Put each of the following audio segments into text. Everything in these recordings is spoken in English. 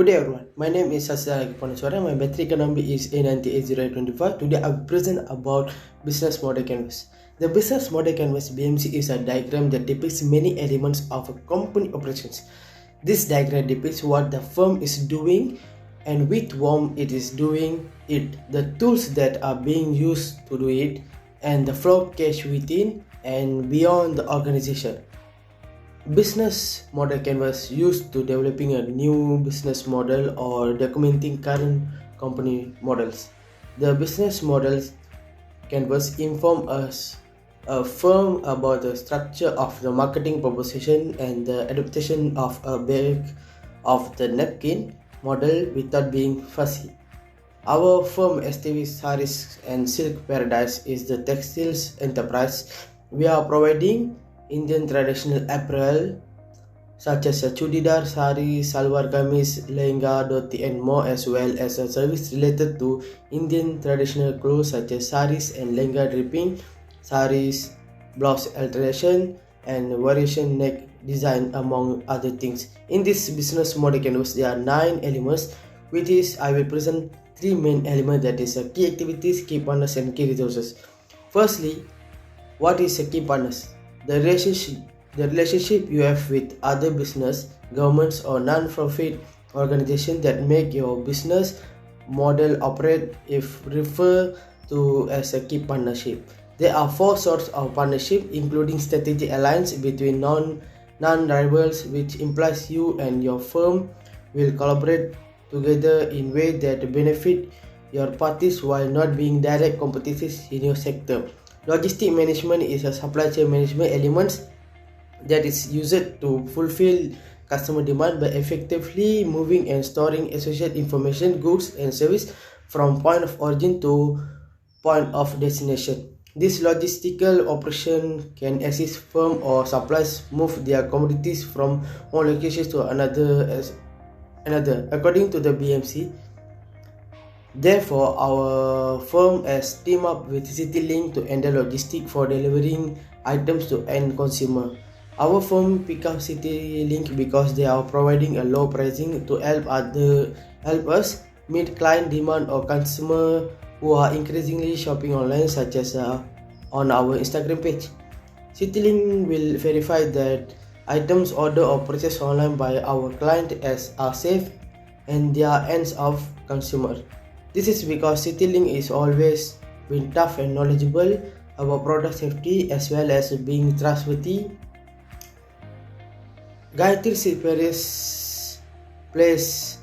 Good day everyone, my name is Sasya Ponaswara. My metric number is A980825. Today I will present about business model canvas. The business model canvas BMC is a diagram that depicts many elements of a company operations. This diagram depicts what the firm is doing and with whom it is doing it, the tools that are being used to do it, and the flow of cash within and beyond the organization. Business model canvas used to developing a new business model or documenting current company models. The business models canvas inform us a firm about the structure of the marketing proposition and the adaptation of a bag of the napkin model without being fussy. Our firm established SAREES and Silk Paradise is the textiles enterprise. We are providing Indian traditional apparel such as a chudidar, sari, salwar kameez, lehenga, dhoti and more, as well as a service related to Indian traditional clothes such as saris and lehenga draping, saris, blouse alteration and variation neck design, among other things. In this business model canvas there are 9 elements, which is I will present 3 main elements, that is key activities, key partners and key resources. Firstly, what is a key partners? The relationship you have with other business, governments or non-profit organizations that make your business model operate if referred to as a key partnership. There are 4 sorts of partnership, including strategic alliance between non-rivals, which implies you and your firm will collaborate together in ways that benefit your parties while not being direct competitors in your sector. Logistic management is a supply chain management element that is used to fulfill customer demand by effectively moving and storing associated information, goods and service from point of origin to point of destination. This logistical operation can assist firms or suppliers move their commodities from one location to another. According to the BMC, therefore, our firm has teamed up with CityLink to handle logistics for delivering items to end consumer. Our firm picked up CityLink because they are providing a low pricing to help us meet client demand or consumer who are increasingly shopping online, such as on our Instagram page. CityLink will verify that items ordered or purchased online by our client are safe and their hands of consumer. This is because CityLink is always been tough and knowledgeable about product safety as well as being trustworthy. Gayatri SAREES plays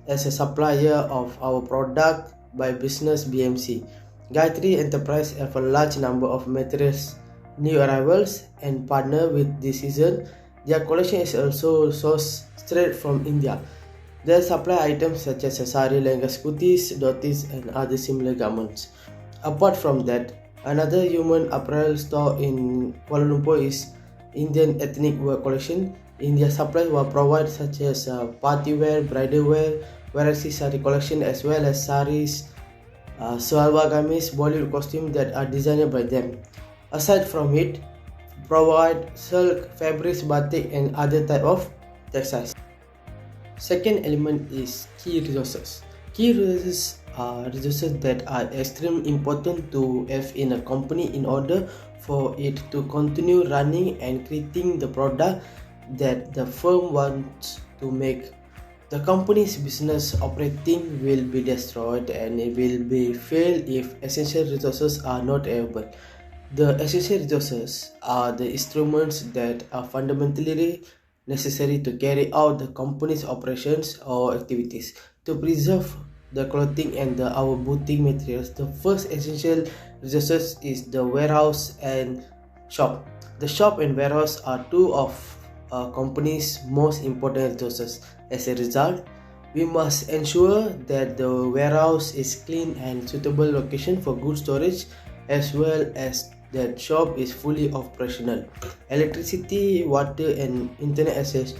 as a supplier of our product by business BMC. Gayatri Enterprise have a large number of materials new arrivals and partner with this season. Their collection is also sourced straight from India. They supply items such as sari, lehengas, kutis, dhotis and other similar garments. Apart from that, another human apparel store in Kuala Lumpur is Indian ethnic wear collection. India supplies were provided such as party wear, bridal wear, variety sari collection, as well as saris, salwar kameez, Bollywood costume that are designed by them. Aside from it, provide silk, fabrics, batik and other type of textiles. Second element is key resources. Key resources are resources that are extremely important to have in a company in order for it to continue running and creating the product that the firm wants to make. The company's business operating will be destroyed and it will be failed if essential resources are not available. The essential resources are the instruments that are fundamentally necessary to carry out the company's operations or activities. To preserve the clothing and our booting materials, the first essential resources is the warehouse and shop. The shop and warehouse are two of a company's most important resources. As a result, we must ensure that the warehouse is clean and suitable location for good storage, as well as that shop is fully operational. Electricity, water and internet access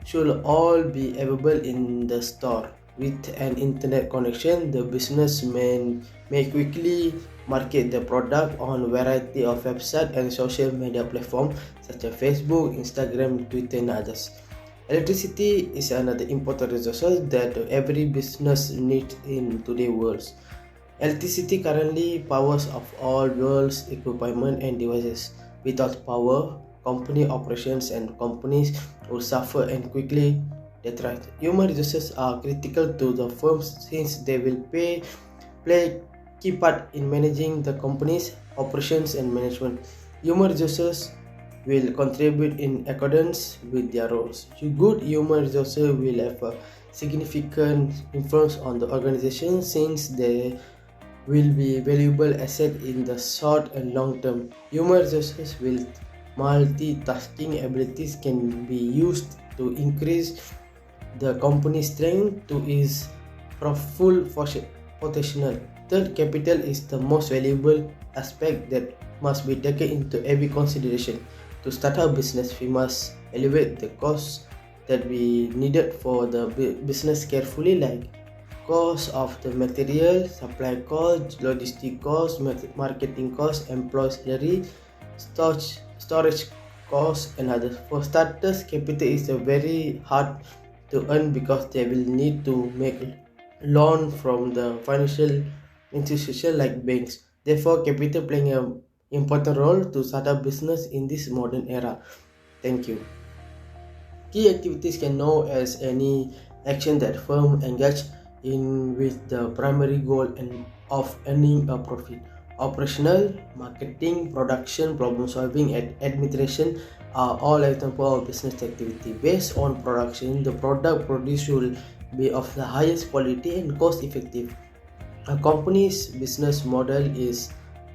should all be available in the store. With an internet connection, the businessman may quickly market the product on a variety of websites and social media platforms such as Facebook, Instagram, Twitter and others. Electricity is another important resource that every business needs in today's world. Electricity currently powers of all world's equipment and devices. Without power, company operations and companies will suffer and quickly deteriorate. Human resources are critical to the firms since they will play key part in managing the company's operations and management. Human resources will contribute in accordance with their roles. Good human resources will have a significant influence on the organization since they will be valuable asset in the short and long term. Human resources with multitasking abilities can be used to increase the company's strength to its full potential. Third, capital is the most valuable aspect that must be taken into every consideration. To start our business, we must evaluate the costs that we needed for the business carefully, like cost of the material, supply cost, logistic cost, marketing cost, employee salary, storage cost, and others. For starters, capital is a very hard to earn because they will need to make loan from the financial institution like banks. Therefore, capital playing an important role to start a business in this modern era. Thank you. Key activities can know as any action that firm engage in with the primary goal of earning a profit. Operational, marketing, production, problem solving, and administration are all examples of business activity. Based on production, the product produced should be of the highest quality and cost effective. A company's business model is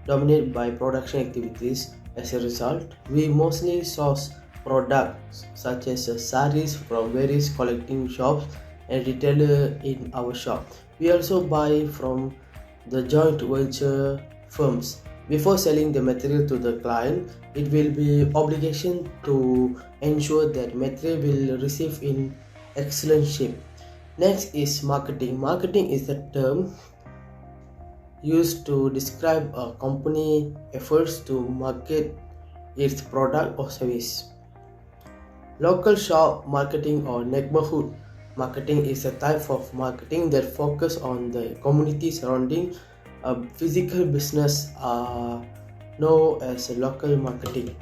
dominated by production activities. As a result, we mostly source products such as SAREES from various collecting shops and retailers in our shop. We also buy from the joint venture firms. Before selling the material to the client, it will be obligation to ensure that material will receive in excellent shape. Next is marketing. Marketing is a term used to describe a company efforts to market its product or service. Local shop marketing or neighborhood marketing is a type of marketing that focuses on the community surrounding a physical business, known as local marketing.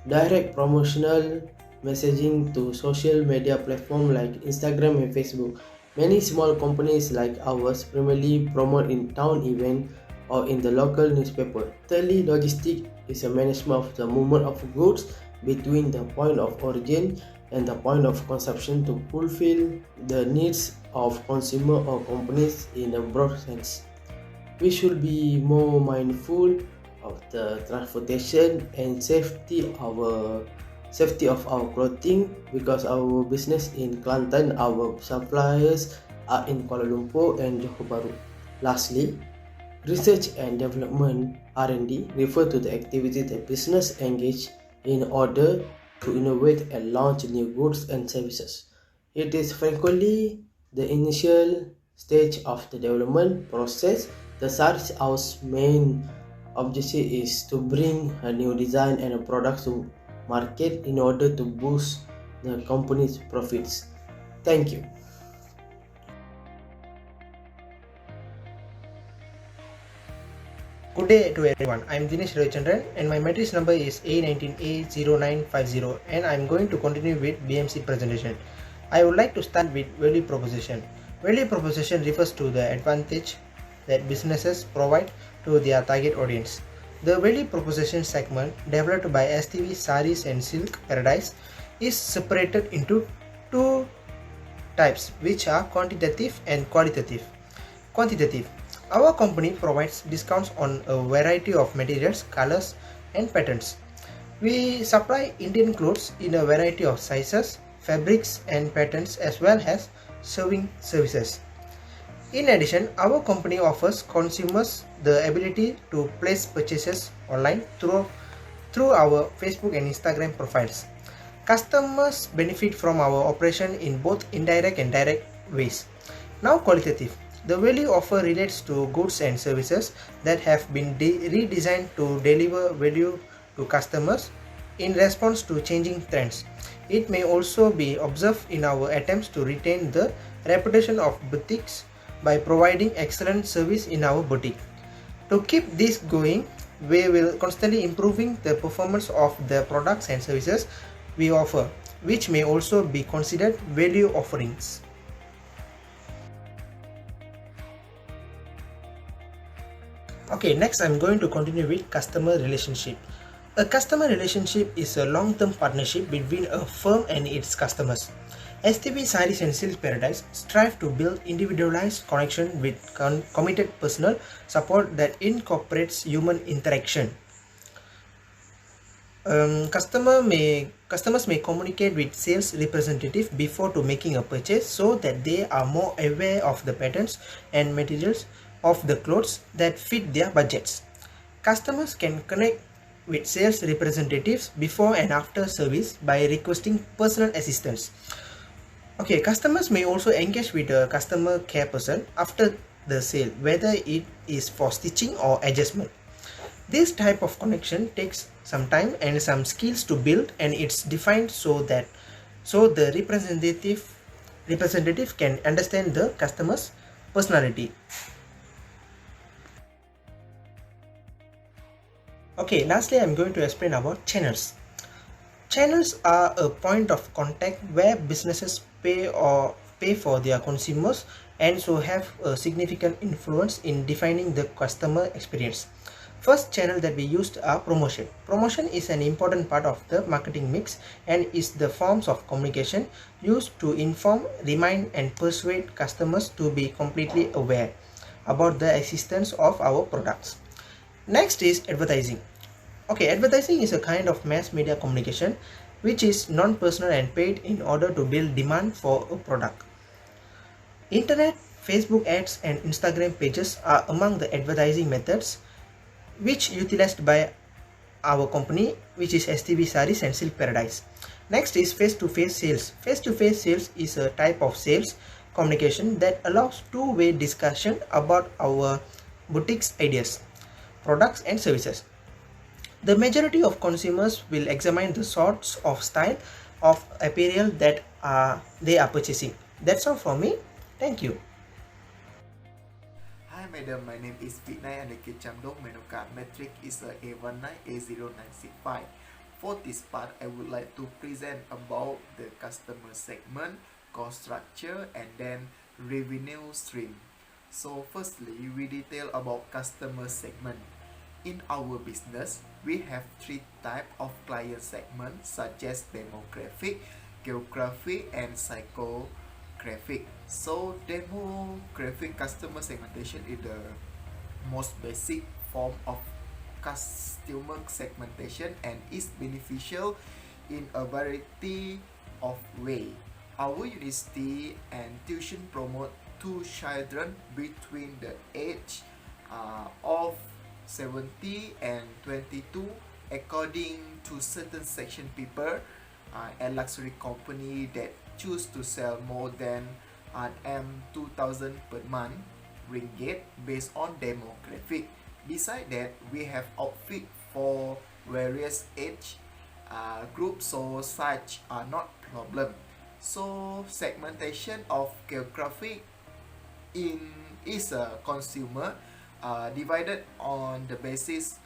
Direct promotional messaging to social media platforms like Instagram and Facebook. Many small companies like ours primarily promote in town events or in the local newspaper. Thirdly, logistics is a management of the movement of goods between the point of origin and the point of consumption to fulfill the needs of consumer or companies in a broad sense. We should be more mindful of the transportation and safety of our clothing because our business in Kelantan, our suppliers are in Kuala Lumpur and Johor Bahru. Lastly, research and development (R&D) refer to the activity that business engage in order to innovate and launch new goods and services. It is frequently the initial stage of the development process. The SAREES House main objective is to bring a new design and a product to market in order to boost the company's profits. Thank you. Good day to everyone. I am Dinesh Ravichandran and my matrix number is A19A0950 and I am going to continue with BMC presentation. I would like to start with value proposition. Value proposition refers to the advantage that businesses provide to their target audience. The value proposition segment developed by STV, SAREES and Silk Paradise is separated into two types, which are quantitative and qualitative. Quantitative. Our company provides discounts on a variety of materials, colors and patterns. We supply Indian clothes in a variety of sizes, fabrics and patterns as well as sewing services. In addition, our company offers consumers the ability to place purchases online through our Facebook and Instagram profiles. Customers benefit from our operation in both indirect and direct ways. Now qualitative. The value offer relates to goods and services that have been redesigned to deliver value to customers in response to changing trends. It may also be observed in our attempts to retain the reputation of boutiques by providing excellent service in our boutique. To keep this going, we will constantly improving the performance of the products and services we offer, which may also be considered value offerings. Okay, next I'm going to continue with customer relationship. A customer relationship is a long-term partnership between a firm and its customers. STB Sarees and Silk Paradise strive to build individualized connection with committed personal support that incorporates human interaction. Customers may communicate with sales representative before to making a purchase so that they are more aware of the patterns and materials of the clothes that fit their budgets. Customers can connect with sales representatives before and after service by requesting personal assistance. Okay, customers may also engage with a customer care person after the sale, whether it is for stitching or adjustment. This type of connection takes some time and some skills to build, and it's defined so the representative can understand the customer's personality. Okay, lastly I'm going to explain about channels. Channels are a point of contact where businesses pay for their consumers and so have a significant influence in defining the customer experience. First channel that we used are promotion. Promotion is an important part of the marketing mix and is the forms of communication used to inform, remind and persuade customers to be completely aware about the existence of our products. Next is advertising. Okay, advertising is a kind of mass media communication which is non-personal and paid in order to build demand for a product. Internet, Facebook ads and Instagram pages are among the advertising methods which utilized by our company, which is STB Sarees and Silk Paradise. Next is face-to-face sales. Face-to-face sales is a type of sales communication that allows two-way discussion about our boutique's ideas, products and services. The majority of consumers will examine the sorts of style of apparel that they are purchasing. That's all from me. Thank you. Hi madam, my name is Vinay and the Kichamdong Menuka. Metric is a A19A0965. For this part, I would like to present about the customer segment, cost structure, and then revenue stream. So firstly, we detail about customer segment. In our business, we have three types of client segments such as demographic, geographic, and psychographic. So demographic customer segmentation is the most basic form of customer segmentation and is beneficial in a variety of ways. Our university and tuition promote two children between the age of 70 and 22 according to certain section people and luxury company that choose to sell more than M2000 per month ringgit based on demographic. Beside that, we have outfit for various age groups, so such are not problem. So segmentation of geographic is a consumer divided on the basis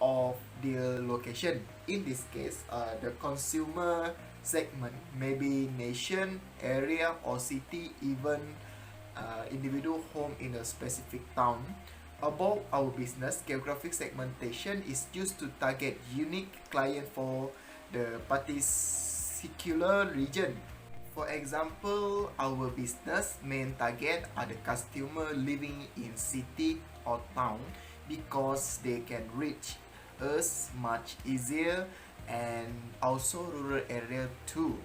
of their location. In this case, the consumer segment may be nation, area or city, even individual home in a specific town. About our business, geographic segmentation is used to target unique client for the particular region. For example, our business main target are the customer living in city or town because they can reach us much easier, and also rural area too.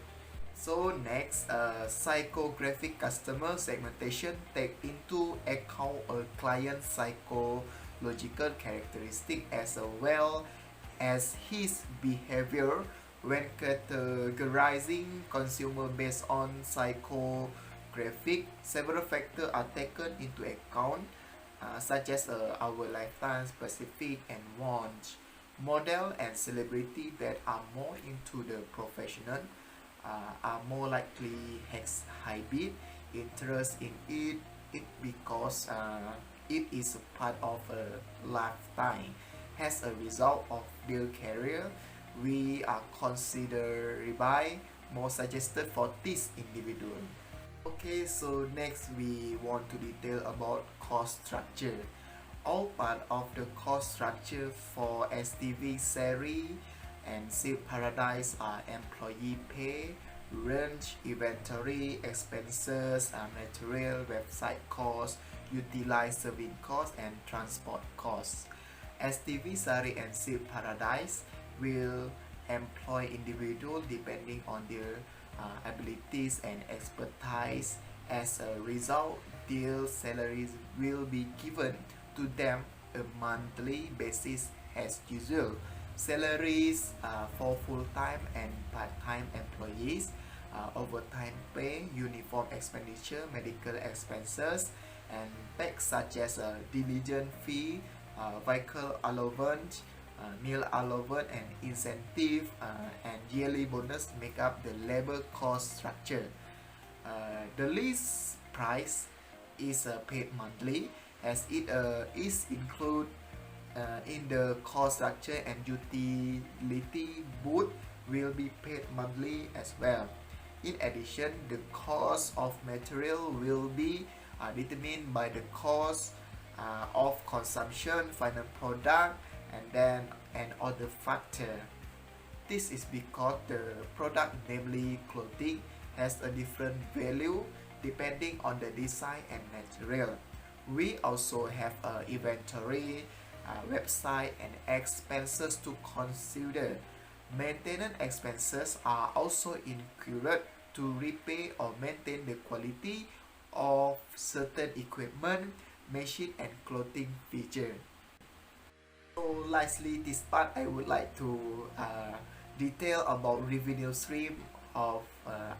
So next, psychographic customer segmentation take into account a client's psychological characteristic as well as his behavior. When categorizing consumer based on psychographic, several factors are taken into account, such as our lifetime specific and want, model and celebrity that are more into the professional, are more likely has high bid interest in it because it is a part of a lifetime. As a result of their career, we are consider rebuy more suggested for this individual. Okay, so next we want to detail about cost structure. All part of the cost structure for STV SAREES and Siep Paradise are employee pay, rent, inventory expenses, material, website costs, utilized serving costs, and transport costs. STV SAREES and Siep Paradise will employ individuals depending on their abilities and expertise. As a result, their salaries will be given to them a monthly basis as usual. Salaries for full-time and part-time employees, overtime pay, uniform expenditure, medical expenses, and tax such as diligence fee, vehicle allowance, meal allowance, and incentive and yearly bonus make up the labor cost structure. The lease price is paid monthly, as it is included in the cost structure, and utility boot will be paid monthly as well. In addition, the cost of material will be determined by the cost of consumption, final product, and other factor. This is because the product, namely clothing, has a different value depending on the design and material. We also have inventory, website, and expenses to consider. Maintenance expenses are also incurred to repair or maintain the quality of certain equipment, machine, and clothing feature. So lastly, this part I would like to detail about revenue stream of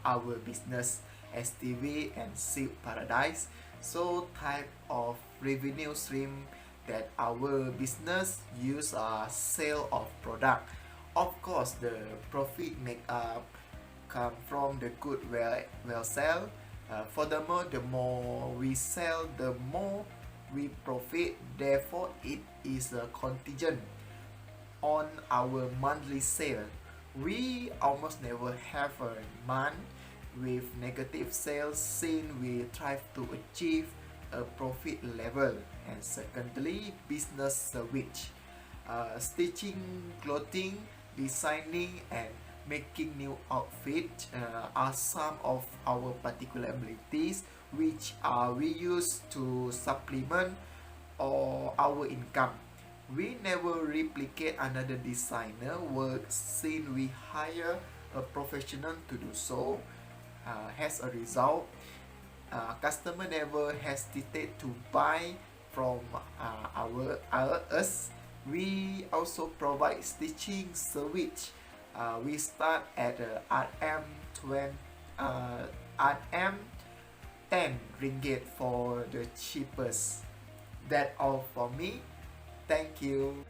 our business STV and Siep Paradise. So type of revenue stream that our business use sale of product. Of course, the profit make up come from the good well sell. Furthermore, the more we sell, the more we profit. Therefore, it is a contingent on our monthly sale. We almost never have a month with negative sales, since we try to achieve a profit level. And secondly, business switch, stitching clothing, designing, and making new outfit are some of our particular abilities which we use to supplement our income. We never replicate another designer work, since we hire a professional to do so. As a result, customer never hesitate to buy from us. We also provide stitching service. We start at RM 10 ringgit for the cheapest. That's all for me. Thank you.